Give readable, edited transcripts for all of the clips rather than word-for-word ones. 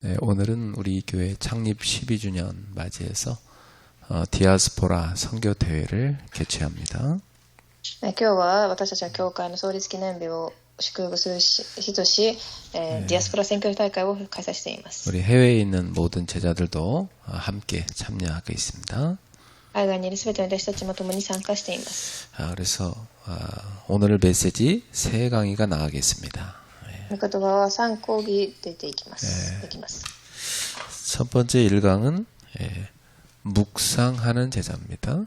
네, 오늘은 우리 교회 창립 12주년 맞이해서 디아스포라 선교 대회를 개최합니다. 今日は私たちの教会の創立記念日を祝福する日とし、ディアスポラ選挙大会を開催しています。 우리 해외에 있는 모든 제자들도 함께 참여하고 있습니다. 海外にいるすべての弟子たちも共に参加しています。 그래서 오늘 메시지 3강의가 나가겠습니다. 御言葉は3講義出ていきます。できます。 첫 번째 1강은 묵상하는 제자입니다.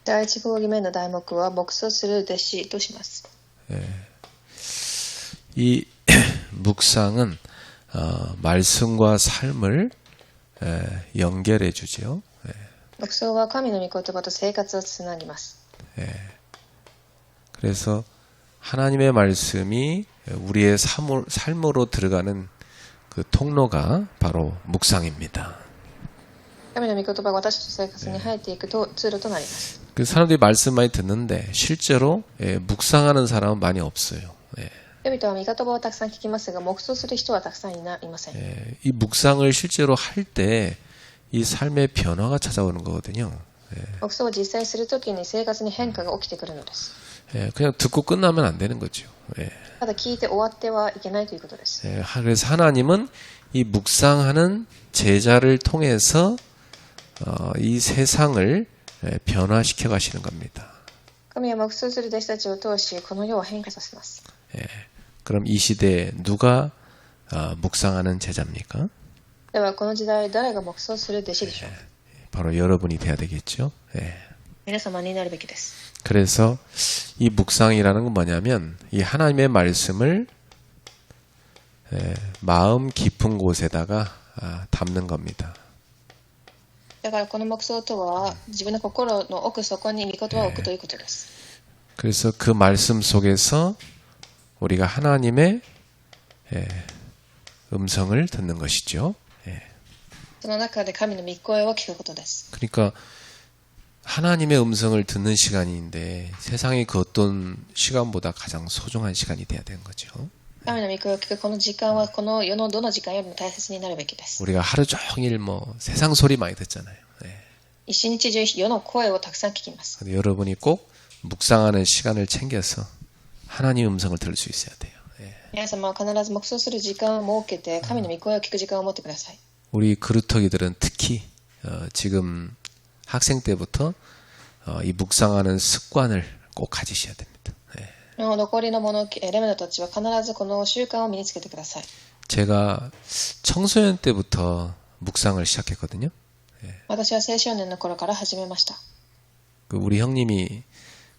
第1講義目の題目は黙想する弟子とします。 이 묵상은 말씀과 삶을 연결해 주죠. 黙想は神の御言葉と生活をつなぎます。 그래서 하나님의 말씀이 우리의 삶으로 들어가는 그 통로가 바로 묵상입니다. 神の御言葉が私たちの生活に入っていく通路となります。 그 사람들이 말씀 많이 듣는데 실제로 묵상하는 사람은 많이 없어요. 人々は御言葉をたくさん聞きますが、黙想する人はたくさんいません。 이 묵상을 실제로 할 때 이 삶의 변화가 찾아오는 거거든요. 黙想を実際するときに生活に変化が起きてくるのです。 그냥 듣고 끝나면 안 되는 거죠. ただ聞いて終わってはいけないということです。 그래서 하나님은 이 묵상하는 제자를 통해서 이 세상을 변화시켜 가시는 겁니다. 神は黙想する弟子たちを通し、この世を変化させます。 그럼 이 시대에 누가 묵상하는 제자입니까? ではこの時代誰が黙想する弟子でしょう。 바로 여러분이 돼야 되겠죠. 皆様になるべきです。 그래서 이 묵상이라는 건 뭐냐면 이 하나님의 말씀을 마음 깊은 곳에다가 담는 겁니다. だからこの黙想とは自分の心の奥底に御言葉を置くということです。 그래서 그 말씀 속에서 우리가 하나님의 음성을 듣는 것이죠. その中で神の御声を聞くことです。 그러니까 하나님의 음성을 듣는 시간인데 세상의 그 어떤 시간보다 가장 소중한 시간이 돼야 되는 거죠. 神の御声を聞くこの時間はこの世のどの時間よりも大切になるべきです。 우리가 하루 종일 뭐 세상 소리 많이 듣잖아요. 一日中世の声をたくさん聞きます。 근데 여러분이 꼭 묵상하는 시간을 챙겨서 하나님 음성을 들을 수 있어야 돼요. 皆様は必ず黙想する時間を設けて神の御声を聞く時間を持ってください。 우리 그루터기들은 특히 지금 학생 때부터 이 묵상하는 습관을 꼭 가지셔야 됩니다. 残りのレメナたちは必ずこの習慣を身につけてください。 제가 청소년 때부터 묵상을 시작했거든요. 私は青少年の頃から始めました。 우리 형님이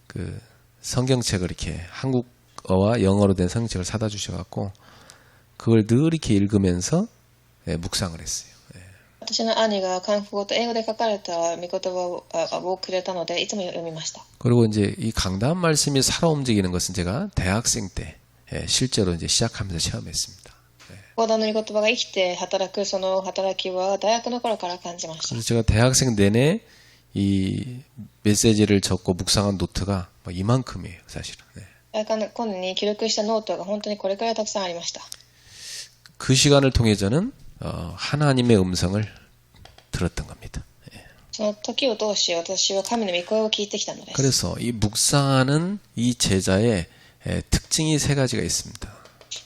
그 성경책을 이렇게 한국어와 영어로 된 성경책을 사다 주셔갖고 그걸 늘 이렇게 읽으면서 묵상을 했어요. 私の兄が韓国語と英語で書かれた御言葉をくれたのでいつも読みました。 그리고 이제 이 강단 말씀이 살아 움직이는 것은 제가 대학생 때 실제로 이제 시작하면서 체험했습니다. 講談の御言葉が生きて働くその働きは大学の頃から感じました。 그래서 제가 대학생 내내 이 메시지를 적고 묵상한 노트가 이만큼이에요, 사실은. 大学に記録したノートが本当にこれくらいたくさんありました。 그 시간을 통해 저는 하나님의 음성을 들었던 겁니다. その時を通し私は神の御声を聞いてきたのです。 그래서 이 묵상하는 이 제자의 특징이 3가지가 있습니다.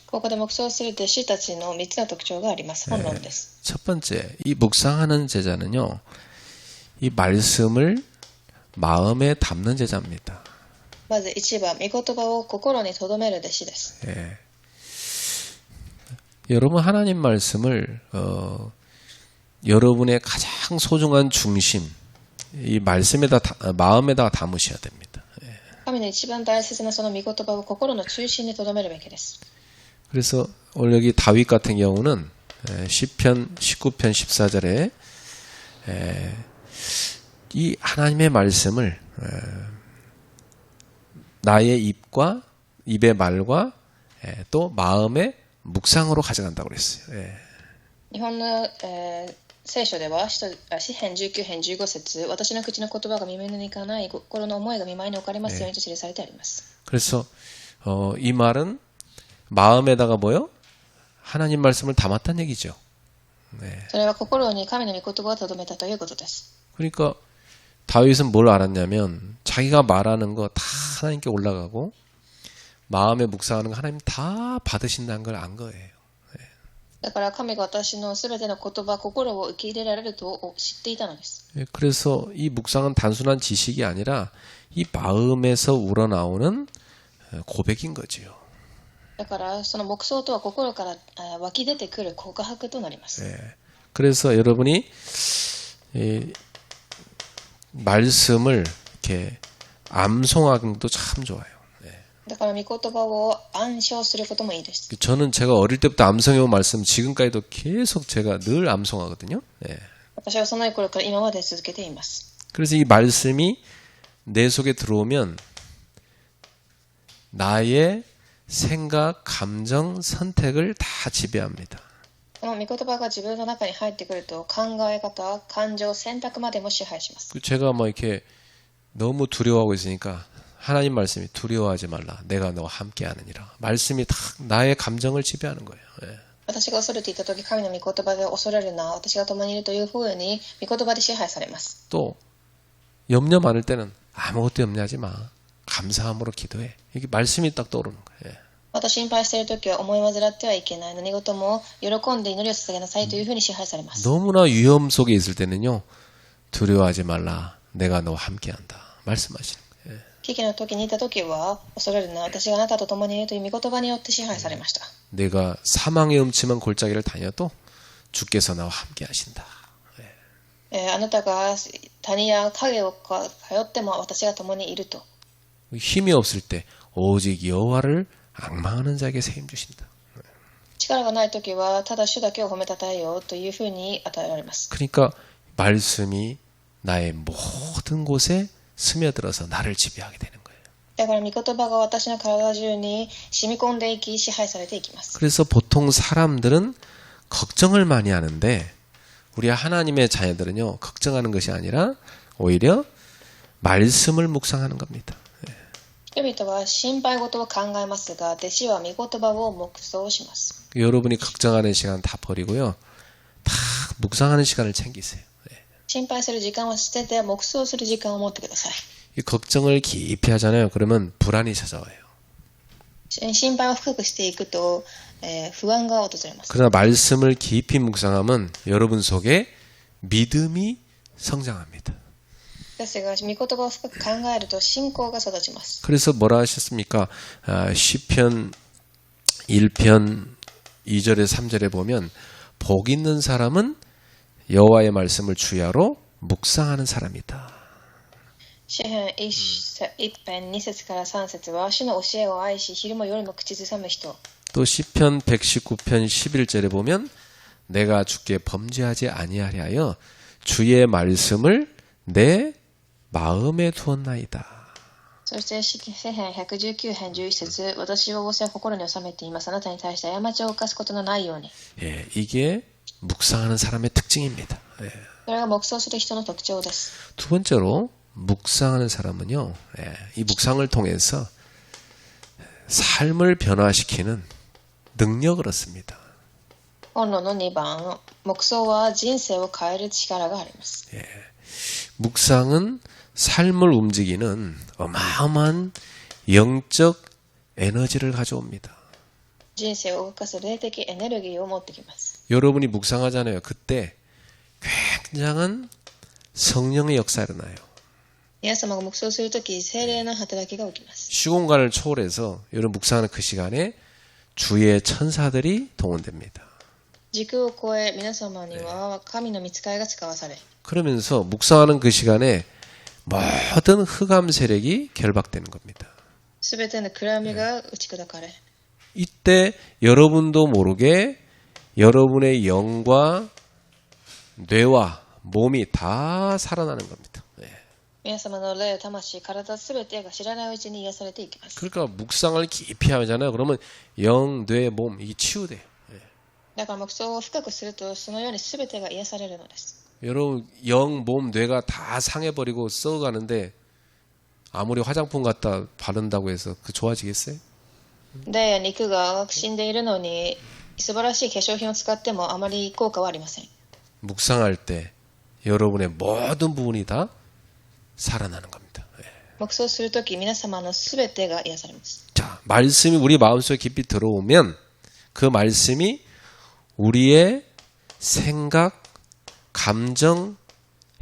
ここで黙想する弟子たちの3つの特徴があります。本論です。 첫 번째, 이 묵상하는 제자는요, 이 말씀을 마음에 담는 제자입니다. まず1番、御言葉を心に留める弟子です。 여러분 하나님 말씀을 여러분의 가장 소중한 중심, 이 마음에다가 담으셔야 됩니다. 神の一番大切なその御言葉を心の中心に留めるべきです。 그래서 오늘 여기 다윗 같은 경우는 시편 19편 14절에 이 하나님의 말씀을 나의 입의 말과 또 마음의 묵상으로 가져간다고 그랬어요. 日本の、聖書では詩編19編15節私の口の言葉が耳にいかない心の思いが見舞いに置かれますようにと記されてあります。 그래서 이 말은 마음에다가 뭐요? 하나님 말씀을 담았다는 얘기죠. 네. それは心に神の御言葉を留めたということです。 그러니까 다윗은 뭘 알았냐면 자기가 말하는 거 다 하나님께 올라가고 마음에 묵상하는 거 하나님 다 받으신다는 걸 안 거예요. だから神が私のすべての言葉、心を受け入れられると知っていたのです。 예, 그래서 이 묵상은 단순한 지식이 아니라 이 마음에서 우러나오는 고백인 거지요. だからその黙想とは心から湧き出てくる告白となります。 예, 그래서 여러분이 이 말씀을 이렇게 암송하는 것도 참 좋아요. だから御言葉を暗唱することもいいです。 저는 제가 어릴 때부터 암송해온 말씀 지금까지도 계속 제가 늘 암송하거든요. 예. 私はその頃から今まで続けています。 그래서 이 말씀이 내 속에 들어오면 나의 생각, 감정, 선택을 다 지배합니다. この御言葉が自分の中に入ってくると考え方、感情、選択までも支配します。 제가 뭐 이렇게 너무 두려워하고 있으니까 하나님 말씀이 두려워하지 말라. 내가 너와 함께하느니라. 말씀이 다 나의 감정을 지배하는 거예요. 예. 私が恐れていた時、神の御言葉で恐れるな、私が共にいるというふうに御言葉で支配されます。 또 염려 많을 때는 아무것도 염려하지 마. 감사함으로 기도해. 이게 말씀이 딱 떠오르는 거예요. 예. また心配している時は思い煩ってはいけない。何事も喜んで祈りを捧げなさいというふうに支配されます。 너무나 위험 속에 있을 때는요. 두려워하지 말라. 내가 너와 함께한다. 말씀하시는 거예요. 危機の時にいた時は恐れるな、私があなたと共にいるという御言葉によって支配されました。 내가 사망의 음침한 골짜기를 다녀도 주께서 나와 함께하신다. あなたが谷や影を通っても私が共にいると。 힘이 없을 때 오직 여호와를 앙망하는 자에게 새 힘 주신다. 力がない時はただ主だけを褒めたたえようというふうに与えられます。 그러니까 말씀이 나의 모든 곳에 스며들어서 나를 지배하게 되는 거예요. だから御言葉が私の体中に染み込んでいき支配されていきます。 그래서 보통 사람들은 걱정을 많이 하는데 우리 하나님의 자녀들은요. 걱정하는 것이 아니라 오히려 말씀을 묵상하는 겁니다. 人々は心配事を考えますが、弟子は御言葉を黙想します。 여러분이 걱정하는 시간 다 버리고요. 다 묵상하는 시간을 챙기세요. 心配する時間は捨てて黙想する時間を持ってください。 이 걱정을 깊이 하잖아요. 그러면 불안이 찾아와요. 心配を深くしていくと、不安が訪れます。 그러나 말씀을 깊이 묵상하면 여러분 속에 믿음이 성장합니다. ですが、御言葉を深く考えると信仰が育ちます。 그래서 뭐라 하셨습니까? 시편 1편 2절에 3절에 보면 복 있는 사람은 여호와의 말씀을 주야로 묵상하는 사람이다. 詩編1編2節から3節は主の教えを愛し昼も夜も口ずさむ人。 또 시편 119편 11절에 보면 내가 주께 범죄하지 아니하려 하여 주의 말씀을 내 마음에 두었나이다. そして詩編119編11節私は仰せを心に収めています。あなたに対して過ちを犯すことのないように。 예, 이게 묵상하는 사람의 특징입니다. 예. それが黙想する人の特徴です。 두 번째로 묵상하는 사람은요. 예, 이 묵상을 통해서 삶을 변화시키는 능력을 얻습니다. 本論の2番、黙想は人生を変える力があります。 예, 묵상은 삶을 움직이는 어마어마한 영적 에너지를 가져옵니다. 人生を動かす霊的エネルギーを持ってきます。 여러분이 묵상하잖아요. 그때 굉장한 성령의 역사가 일어나요. 皆様が黙想するとき、聖霊の働きが起きます。 시공간을 초월해서 여러분 묵상하는 그 시간에 주의 천사들이 동원됩니다. 時空を超え、皆様には神の御使いが使わされ、 그러면서 묵상하는 그 시간에 모든 흑암 세력이 결박되는 겁니다. すべての暗闇が打ち砕かれ、 이때 여러분도 모르게 여러분의 영과 뇌와 몸이 다 살아나는 겁니다. 皆様の霊、魂、体すべてが知らないうちに癒されていきます。 그러니까 묵상을 깊이 하잖아요. 그러면 영, 뇌, 몸 이게 치유돼요. だから黙想を深くすると、そのようにすべてが癒されるのです。 여러분 영, 몸, 뇌가 다 상해버리고 썩어가는데 아무리 화장품 갖다 바른다고 해서 그 좋아지겠어요? 霊や肉が死んでいるのに、素晴らしい化粧品を使ってもあまり効果はありません。 묵상할 때 여러분의 모든 부분이 다 살아나는 겁니다. 예. 黙想するとき、皆様のすべてが癒されます。 자, 말씀이 우리 마음속에 깊이 들어오면 그 말씀이 우리의 생각, 감정,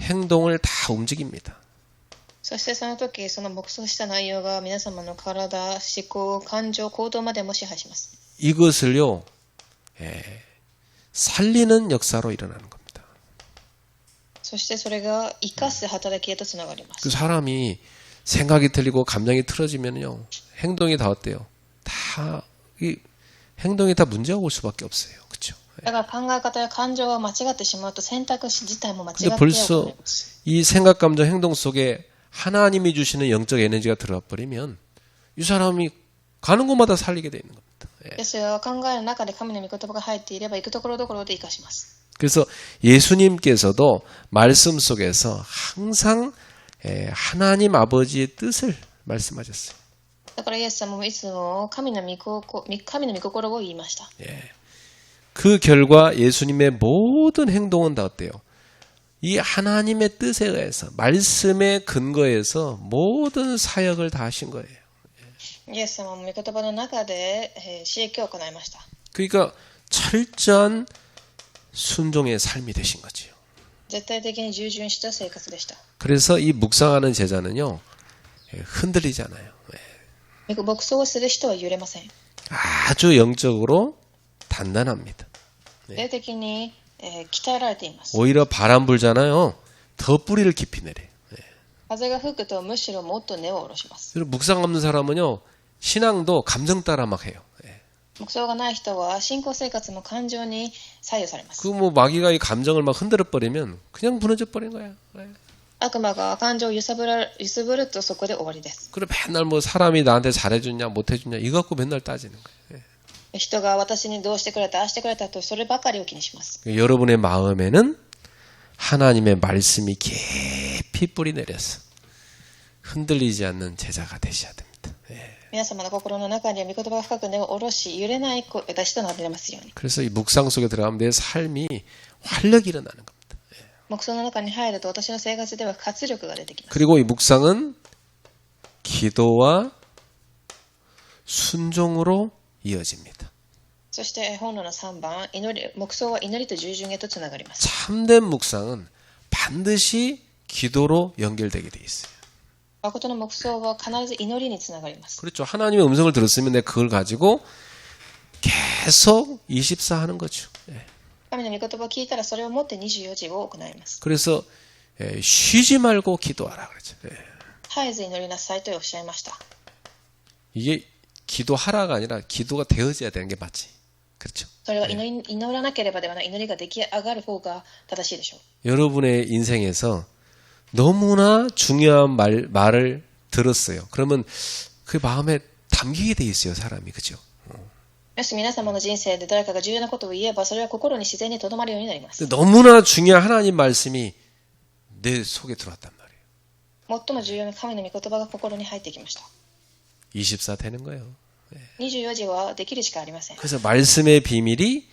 행동을 다 움직입니다. そしてその時、その黙想した内容が皆様の体、思考、感情、行動までも支配します。 이것을요, 살리는 역사로 일어나는 겁니다. そしてそれが生かす働きへとつながりま 그 す。 사람이 생각이 틀리고 감정이 틀어지면요, 행동이 다 어때요? 이 행동이 다 문제가 올 수밖에 없어요. 그렇죠? だから考え方や感情が間違ってしまうと選択肢自体も間違って 근데 起こ 벌써 ります。 이 생각, 감정, 행동 속에 하나님이 주시는 영적 에너지가 들어와 버리면 이 사람이 가는 곳마다 살리게 돼 있는 겁니다. 예. ですよ、考えの中で神の御言葉が入っていれば行くところどころで生かします。 그래서 예수님께서도 말씀 속에서 항상 하나님 아버지의 뜻을 말씀하셨어요. だからイエス様もいつも神の御心を言いました。 그 결과 예수님의 모든 행동은 다 어때요? 이 하나님의 뜻에 의해서 말씀의 근거에서 모든 사역을 다 하신 거예요. イエス様も御言葉の中で刺激を行いました。 그러니까 철저한 순종의 삶이 되신 거지요. 絶対的に従順した生活でした。 그래서 이 묵상하는 제자는요, 흔들리지 않아요. 黙想をする人は揺れません。 아주 영적으로 단단합니다. 霊的に鍛えられています。 오히려 바람 불잖아요. 더 뿌리를 깊이 내려요. 風が吹くとむしろもっと根を下ろします。 그리고 묵상 없는 사람은요, 신앙도 감정 따라 막 해요. 黙想がない人は信仰生活も感情に左右されます。 그 뭐 마귀가 이 감정을 막 흔들어 버리면 그냥 무너져 버린 거야. 悪魔が感情を揺さぶるとそこで終わりです。 그리고 맨날 뭐 사람이 나한테 잘해줬냐 못해줬냐 이거 갖고 맨날 따지는 거예요. 人が私にどうしてくれた、ああしてくれたとそればかりを気にします。 여러분의 마음에는 하나님의 말씀이 깊이 뿌리 내려서 흔들리지 않는 제자가 되셔야 됩니다. 皆様の心の中には御言葉が深く根を下ろし、揺れない私となれますように。 그래서 이 묵상 속에 들어가면 내 삶이 활력이 일어나는 겁니다. 黙想の中に入ると私の生活では活力が出てきます。 그리고 이 묵상은 기도와 순종으로 이어집니다. そして本論の3番、黙想は祈りと従順へとつながります。 참된 묵상은 반드시 기도로 연결되게 돼 있어요. 誠の黙想は必ず祈りにつながります。 그렇죠. 하나님의 음성을 들었으면 내가 그걸 가지고 계속 24 하는 거죠. 神の御言葉を聞いたらそれをもって24時を行います。 그래서 쉬지 말고 기도하라 그러죠. 絶えず祈りなさいとおっしゃいました。 이게 기도하라가 아니라 기도가 되어져야 되는 게 맞지. 그렇죠. それは祈らなければではない、祈りが出来上がる方が正しいでしょう。 여러분의 인생에서 너무나 중요한 말을 들었어요. 그러면 그 마음에 담기게 돼 있어요, 사람이. 그죠? もし皆様の人生で誰かが重要なことを言えば、それは心に自然に留まるようになります。 너무나 중요한 하나님 말씀이 내 속에 들어왔단 말이에요. 最も重要な神の御言葉が心に入ってきました。 24 되는 거예요. 24時はできるしかありません。 그래서 말씀의 비밀이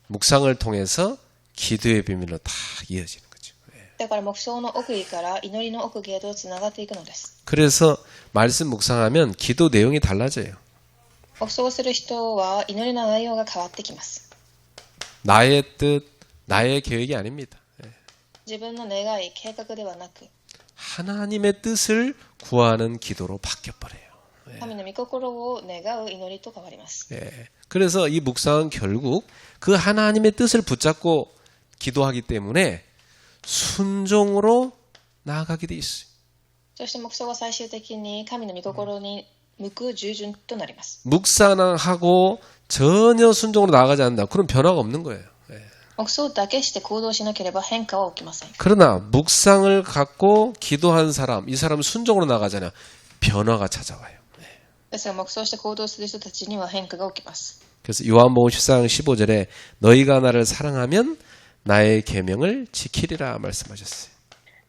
묵상을 통해서 기도의 비밀로 다 이어지는 거죠. だから黙想の奥義から祈りの奥義へとつながっていくのです。 그래서 말씀 묵상하면 기도 내용이 달라져요. 黙想する人は祈りの内容が変わってきます。 나의 뜻, 나의 계획이 아닙니다. 自分の願い、計画ではなく、 하나님의 뜻을 구하는 기도로 바뀌어버려요. 神の御心を願う祈りと変わります。 그래서 이 묵상은 결국 그 하나님의 뜻을 붙잡고 기도하기 때문에 순종으로 나아가게 돼 있어요. そして黙想は最終的に神の御心に向く従順となります。 묵상하고 전혀 순종으로 나아가지 않는다. 그럼 변화가 없는 거예요. 黙想だけして行動しなければ変化は起きません。 그러나 묵상을 갖고 기도한 사람, 이 사람은 순종으로 나가잖아요. 변화가 찾아와요. ですが黙想して行動する人たちには変化が起きます。 그래서 요한복음 14장 15절에 너희가 나를 사랑하면 나의 계명을 지키리라 말씀하셨어요.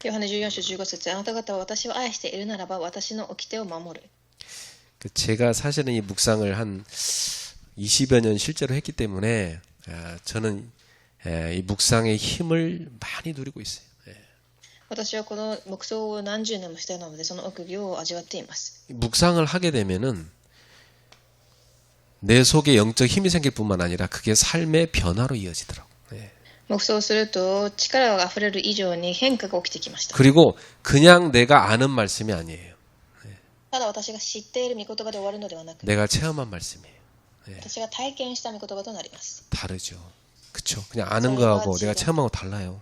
ヨハネ14章15節、あなた方は私を愛しているならば私の掟を守る。 제가 사실은 이 묵상을 한 20여 년 실제로 했기 때문에 저는 이 묵상의 힘을 많이 누리고 있어요. 私はこの黙想を何十年もしているので、その奥義を味わっています。 묵상을 하게 되면은 내 속에 영적 힘이 생길 뿐만 아니라 그게 삶의 변화로 이어지더라고. 黙想すると力が溢れる以上に変化が起きてきました。 그리고 그냥 내가 아는 말씀이 아니에요. ただ私が知っている御言葉で終わるのではなく、 내가 체험한 말씀이에요. 私が体験した御言葉となります。 다르죠. 그쵸? 그냥 아는 거하고 내가 체험하고 달라요.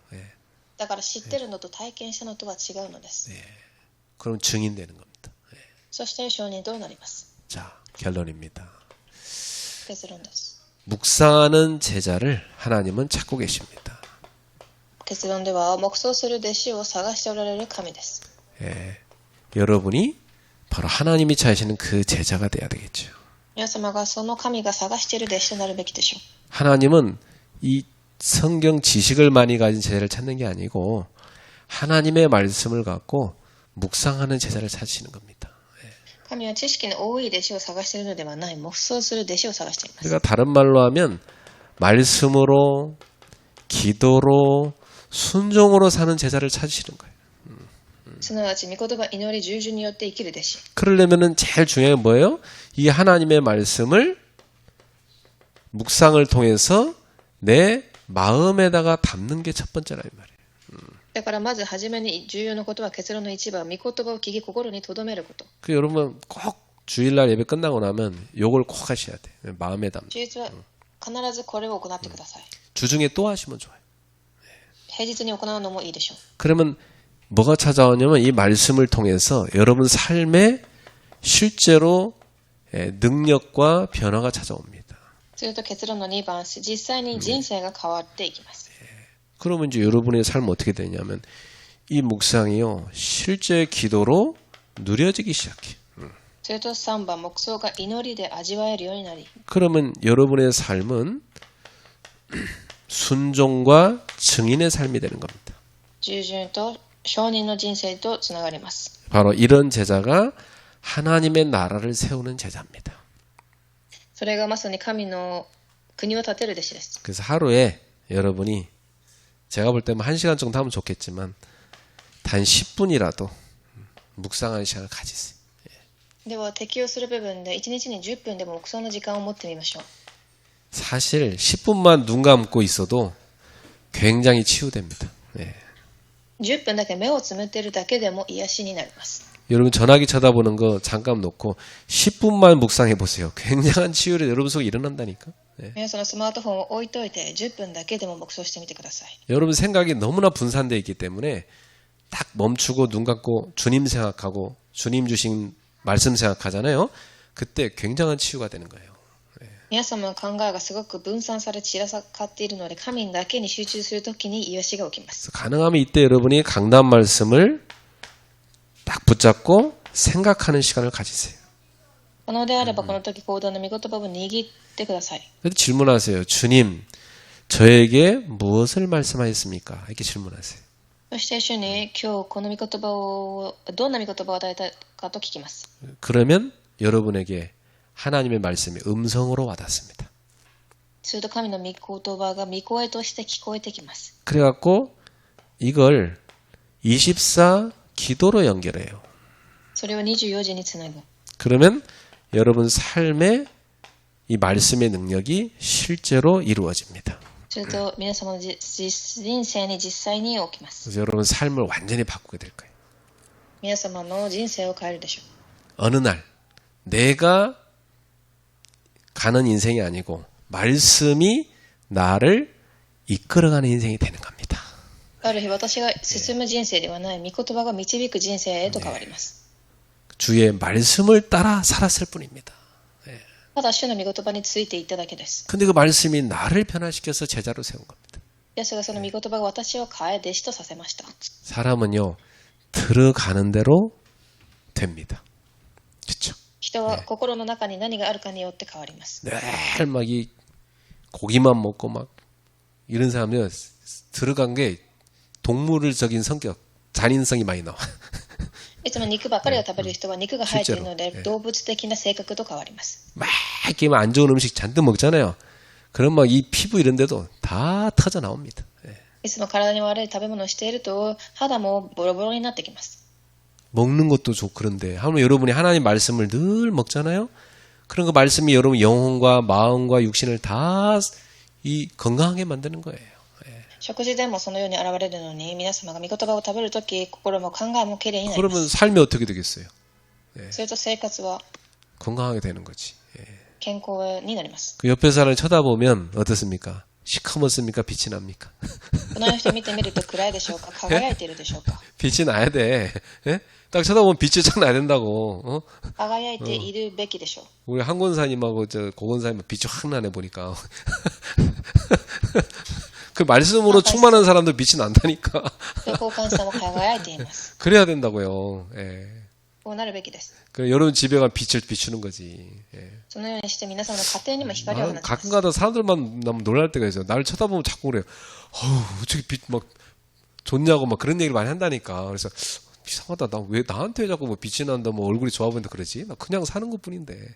だから知ってるのと体験したのとは違うのです。 그럼 증인되는 겁니다. そして証人となります。 자, 결론입니다. 結論です。 묵상하는 제자를 하나님은 찾고 계십니다. 結論では、黙想する弟子を探しておられる神です。 여러분이 바로 하나님이 찾으시는 그 제자가 돼야 되겠죠. 皆様がその神が探している弟子となるべきでしょう。 하나님은 이 성경 지식을 많이 가진 제자를 찾는 게 아니고 하나님의 말씀을 갖고 묵상하는 제자를 찾으시는 겁니다. 神は知識の多い弟子を探しているのではない、黙想する弟子を探しています。 그러니까 다른 말로 하면 말씀으로, 기도로, 순종으로 사는 제자를 찾으시는 거예요. すなわち、御言葉、祈り、従順によって生きる弟子。 그러려면은 제일 중요한 게 뭐예요? 이 하나님의 말씀을 묵상을 통해서 내 마음에다가 담는 게 첫 번째라 이 말이에요. だからまず初めに重要なことは結論の一番、御言葉を聞き心に留めること。 그 여러분 꼭 주일날 예배 끝나고 나면 요걸 꼭 하셔야 돼. 마음에 담는. 主日は必ずこれを行ってください。 주중에 또 하시면 좋아요. 平日に行うのもいいでしょう。 그러면 뭐가 찾아오냐면 이 말씀을 통해서 여러분 삶에 실제로 능력과 변화가 찾아옵니다. すると結論の2番、実際に人生が変わっていきます。 그러면 이제 여러분의 삶은 어떻게 되냐면 이 묵상이요 실제 기도로 누려지기 시작해. すると3番、黙想が祈りで味わえるようになり、 그러면 여러분의 삶은 순종과 증인의 삶이 되는 겁니다. 従順と証人の人生とつながります。 바로 이런 제자가 하나님의 나라를 세우는 제자입니다. それがまさに神の国を建てる弟子です。 그래서 하루에 여러분이 제가 볼 때는 1시간 정도 하면 좋겠지만 단 10분이라도 묵상하는 시간을 가지세요. では適用する部分で1日に10分でも黙想の時間を持ってみましょう。 사실 10분만 눈 감고 있어도 굉장히 치유됩니다. 10分だけ目をつむっているだけでも癒しになります。 여러분 전화기 쳐다보는 거 잠깐 놓고 10분만 묵상해 보세요. 굉장한 치유를 여러분 속에 일어난다니까. 皆さんのスマートフォンを置いといて10分だけでも黙想してみてください。 여러분 생각이 너무나 분산되어 있기 때문에 딱 멈추고 눈 감고 주님 생각하고 주님 주신 말씀 생각하잖아요. 그때 굉장한 치유가 되는 거예요. 皆様の考えがすごく分散され散らかっているので、神だけに集中するときに癒しが起きます。 가능하면 이때 여러분이 강단 말씀을 딱 붙잡고 생각하는 시간을 가지세요. 可能であればこの時行動の御言葉を握ってください。 그래서 질문하세요. 주님, 저에게 무엇을 말씀하셨습니까? 이렇게 질문하세요. そして主に今日この御言葉をどんな御言葉を与えたかと聞きます。 그러면 여러분에게 하나님의 말씀이 음성으로 와닿습니다. すると神の御言葉が御声として聞こえてきます。 그래갖고 이걸 24 기도로 연결해요. それを24時につなぐ。 그러면 여러분 삶에 이 말씀의 능력이 실제로 이루어집니다. すると皆様の人生に実際に起きます。 그래서 여러분 삶을 완전히 바꾸게 될 거예요. 皆様の人生を変えるでしょう。 어느 날 내가 가는 인생이 아니고 말씀이 나를 이끌어가는 인생이 되는 겁니다. ある日私が進む人生ではない、御言葉が導く人生へと変わります。 주의 말씀을 따라 살았을 뿐입니다. ただ主の御言葉についていっただけです。 근데 그 말씀이 나를 변화시켜서 제자로 세운 겁니다. ですがその御言葉が私を変え弟子とさせました。 사람은요 들어가는 대로 됩니다. 그렇죠? 人は心の中に何があるかによって変わります。 늘 막 이 고기만 먹고 막 이런 사람들 들어간 게 동물적인 성격, 잔인성이 많이 나와. いつも肉ばっかりを食べる人は肉が生えているので 실제로 動物的な性格と変わります。 막 이렇게 안 좋은 음식 잔뜩 먹잖아요. 그럼 막 이 피부 이런 데도 다 터져 나옵니다. 예. いつも体に悪い食べ物をしていると肌もボロボロになってきます。 먹는 것도 좋고 그런데 하면 여러분이 하나님 말씀을 늘 먹잖아요. 그런 그 말씀이 여러분 영혼과 마음과 육신을 다 이 건강하게 만드는 거예요. 食事でもそのように現れるのに皆様が御言葉を食べるとき心も考えもきれいになりま 그러면 す。 삶이 어떻게 되겠어요? すると生活は 건강하게 되는 거지. 健康になります。 그 옆에 사람을 쳐다보면 어떻습니까? 시커멓습니까? 빛이 납니까? 隣の人を見てみると暗いでしょうか、輝いているでしょうか。 빛이 나야 돼. 예? 딱 쳐다보면 빛이 쫙 나야 된다고. 어? 輝いているべきでしょう。 우리 한 권사님하고 저 고건사님 빛이 확 나네 보니까. 그 말씀으로 충만한 사람도 빛이 난다니까. 交換さんも輝いています。 그래야 된다고요. 예. こうなるべきです。 그 여러분 집에 가 빛을 비추는 거지. 예. そのようにして皆様の家庭にも光を放 나는 ちます。 가끔가다 사람들만 너무 놀랄 때가 있어요. 나를 쳐다보면 자꾸 그래요. 어떻게 빛 막 좋냐고 막 그런 얘기를 많이 한다니까. 그래서 이상하다. 나 왜 나한테 자꾸 뭐 빛이 난다, 뭐 얼굴이 좋아 보인다 그러지? 나 그냥 사는 것뿐인데.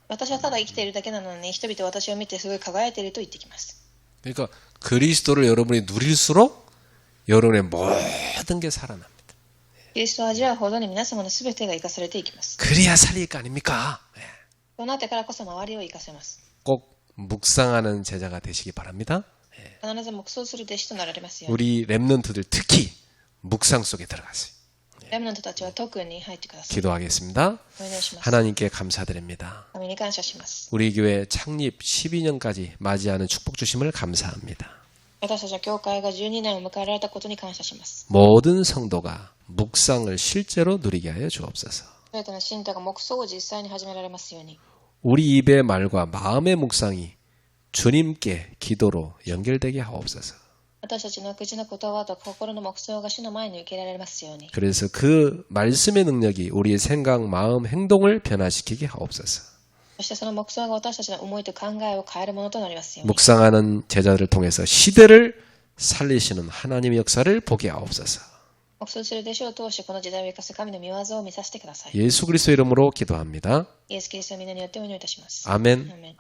私はただ生きているだけなのに人々は私を見てすごい輝いていると言ってきます。 그러니까 그리스도를 여러분이 누릴수록 여러분의 모든 게 살아납니다. キリストを味わうほどに皆様のすべてが生かされていきます。 그래야 살릴 거 아닙니까? 예. そうなってからこそ周りを生かせます。 꼭 묵상하는 제자가 되시기 바랍니다. 必ず黙想する弟子となられますように。 우리 랩런트들 특히 묵상 속에 들어가세요. レムナントたちは特に入ってください。 기도하겠습니다. お願いします。 하나님께 감사드립니다. 神に感謝します。 우리 교회 창립 12년까지 맞이하는 축복 주심을 감사합니다. 私たちは教会が12年を迎えられたことに感謝します。 모든 성도가 묵상을 실제로 누리게 하여 주옵소서. すべての信徒が黙想を実際に始められますように。 우리 입의 말과 마음의 묵상이 주님께 기도로 연결되게 하옵소서. 私たちの口の言葉と心の黙想が主の前に受けられますように。 그래서 그 말씀의 능력이 우리의 생각, 마음, 행동을 변화시키게 하옵소서. そしてその黙想が私たちの思いと考えを変えるものとなりますように。 묵상하는 제자들을 통해서 시대를 살리시는 하나님의 역사를 보게 하옵소서. 黙想する弟子を通してこの時代を生かす神の御業を見させてください。 예수 그리스도 이름으로 기도합니다. イエス・キリストの皆によってお祈りいたします。 아멘. アーメン。